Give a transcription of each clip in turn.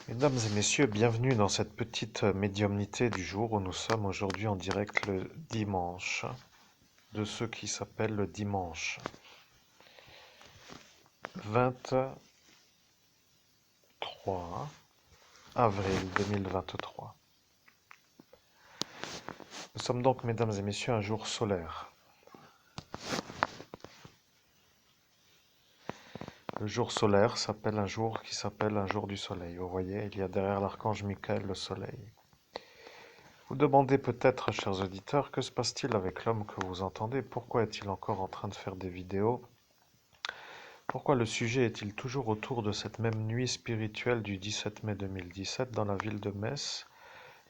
Mesdames et messieurs, bienvenue dans cette petite médiumnité du jour où nous sommes aujourd'hui en direct le dimanche, de ce qui s'appelle le dimanche 23 avril 2023. Nous sommes donc, mesdames et messieurs, un jour solaire. Le jour solaire s'appelle un jour qui s'appelle un jour du soleil. Vous voyez, il y a derrière l'archange Michael le soleil. Vous demandez peut-être, chers auditeurs, que se passe-t-il avec l'homme que vous entendez? Pourquoi est-il encore en train de faire des vidéos? Pourquoi le sujet est-il toujours autour de cette même nuit spirituelle du 17 mai 2017 dans la ville de Metz?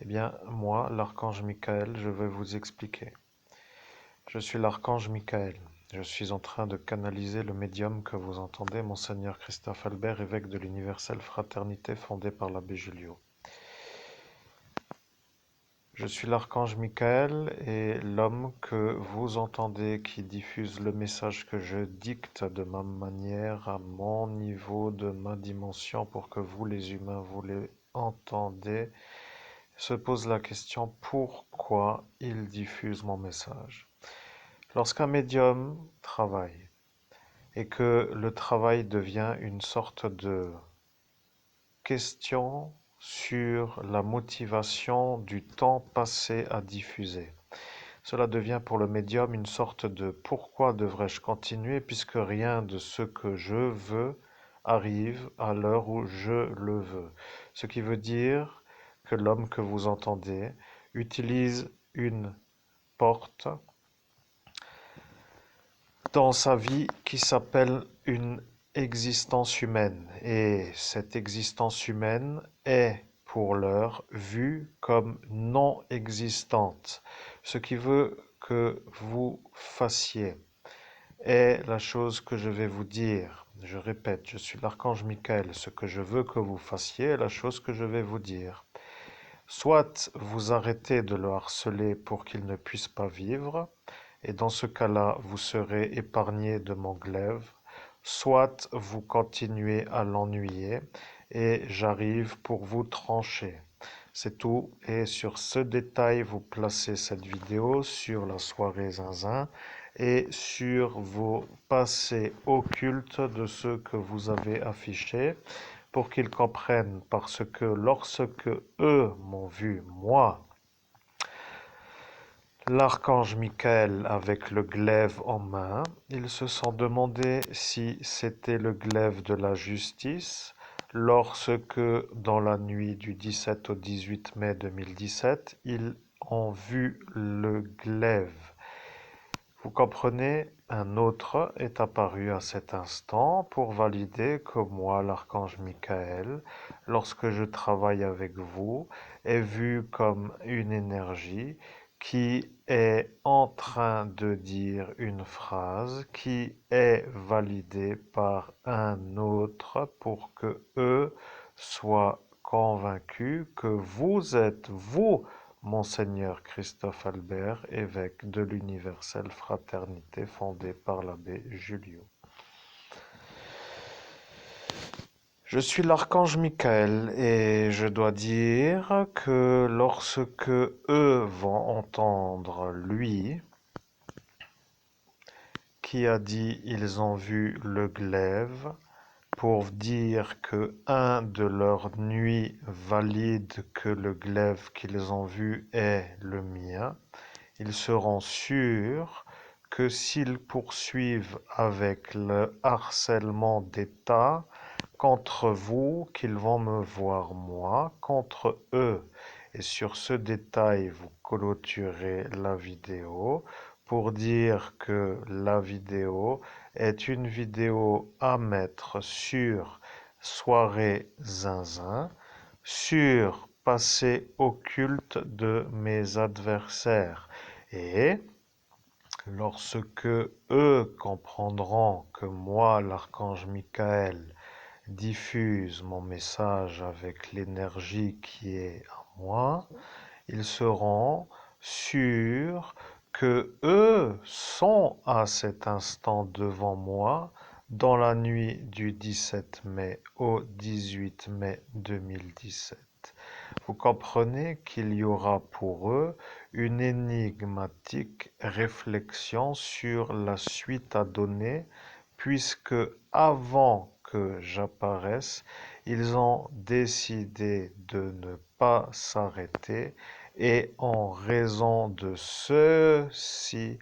Eh bien, moi, l'archange Michael, je vais vous expliquer. Je suis l'archange Michael. Je suis en train de canaliser le médium que vous entendez, Monseigneur Christophe Albert, évêque de l'Universelle Fraternité fondée par l'abbé Julio. Je suis l'archange Michael et l'homme que vous entendez qui diffuse le message que je dicte de ma manière, à mon niveau, de ma dimension, pour que vous les humains, vous les entendez, se pose la question pourquoi il diffuse mon message. Lorsqu'un médium travaille et que le travail devient une sorte de question sur la motivation du temps passé à diffuser. Cela devient pour le médium une sorte de pourquoi devrais-je continuer puisque rien de ce que je veux arrive à l'heure où je le veux. Ce qui veut dire que l'homme que vous entendez utilise une porte dans sa vie qui s'appelle une existence humaine. Et cette existence humaine est, pour l'heure, vue comme non existante. Ce qui veut que vous fassiez est la chose que je vais vous dire. Je répète, je suis l'archange Michael. Ce que je veux que vous fassiez est la chose que je vais vous dire. Soit vous arrêtez de le harceler pour qu'il ne puisse pas vivre, et dans ce cas-là, vous serez épargné de mon glaive, soit vous continuez à l'ennuyer, et j'arrive pour vous trancher. C'est tout, et sur ce détail, vous placez cette vidéo sur la soirée zinzin et sur vos passés occultes de ceux que vous avez affichés pour qu'ils comprennent, parce que lorsque eux m'ont vu, moi, l'archange Michael avec le glaive en main, ils se sont demandé si c'était le glaive de la justice, lorsque, dans la nuit du 17 au 18 mai 2017, ils ont vu le glaive. Vous comprenez, un autre est apparu à cet instant pour valider que moi, l'archange Michael, lorsque je travaille avec vous, est vu comme une énergie qui est en train de dire une phrase qui est validée par un autre pour que eux soient convaincus que vous êtes, vous, Monseigneur Christophe Albert, évêque de l'Universelle Fraternité fondée par l'abbé Julio. Je suis l'archange Michael et je dois dire que lorsque eux vont entendre lui, qui a dit ils ont vu le glaive, pour dire que un de leurs nuits valide que le glaive qu'ils ont vu est le mien, ils seront sûrs que s'ils poursuivent avec le harcèlement d'État contre vous, qu'ils vont me voir moi contre eux. Et sur ce détail, vous clôturez la vidéo pour dire que la vidéo est une vidéo à mettre sur Soirée Zinzin, sur passé occulte de mes adversaires. Et lorsque eux comprendront que moi, l'archange Michael, diffuse mon message avec l'énergie qui est en moi, ils seront sûrs que eux sont à cet instant devant moi dans la nuit du 17 mai au 18 mai 2017. Vous comprenez qu'il y aura pour eux une énigmatique réflexion sur la suite à donner, puisque avant que j'apparaisse, ils ont décidé de ne pas s'arrêter et en raison de ceci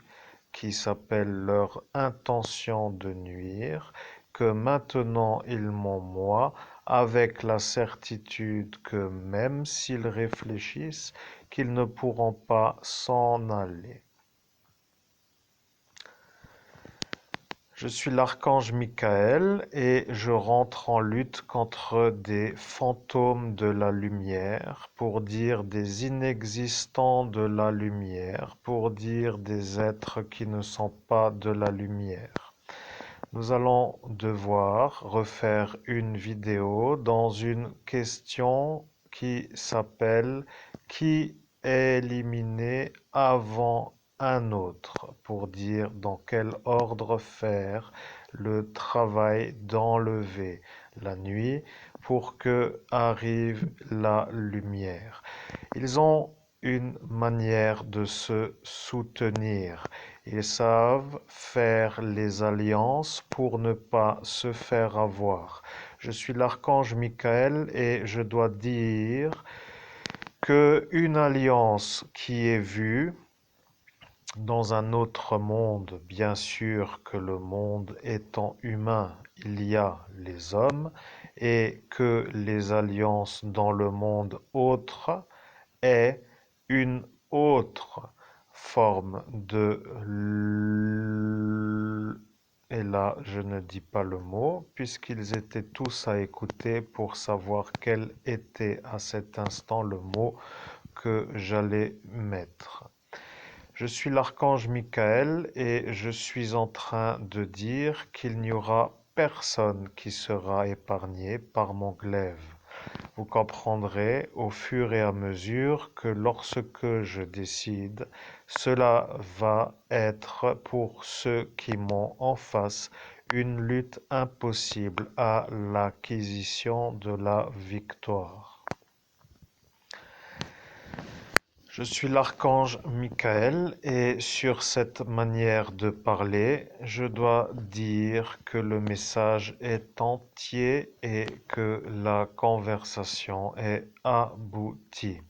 qui s'appelle leur intention de nuire, que maintenant ils m'ont moi, avec la certitude que même s'ils réfléchissent, qu'ils ne pourront pas s'en aller. Je suis l'archange Michael et je rentre en lutte contre des fantômes de la lumière, pour dire des inexistants de la lumière, pour dire des êtres qui ne sont pas de la lumière. Nous allons devoir refaire une vidéo dans une question qui s'appelle Qui est éliminé avant un autre, pour dire dans quel ordre faire le travail d'enlever la nuit pour que arrive la lumière. Ils ont une manière de se soutenir. Ils savent faire les alliances pour ne pas se faire avoir. Je suis l'archange Michael et je dois dire que une alliance qui est vue dans un autre monde, bien sûr que le monde étant humain, il y a les hommes, et que les alliances dans le monde autre est une autre forme de... Et là, je ne dis pas le mot, puisqu'ils étaient tous à écouter pour savoir quel était à cet instant le mot que j'allais mettre. Je suis l'archange Michael et je suis en train de dire qu'il n'y aura personne qui sera épargné par mon glaive. Vous comprendrez au fur et à mesure que lorsque je décide, cela va être pour ceux qui m'ont en face une lutte impossible à l'acquisition de la victoire. Je suis l'archange Michael et sur cette manière de parler, je dois dire que le message est entier et que la conversation est aboutie.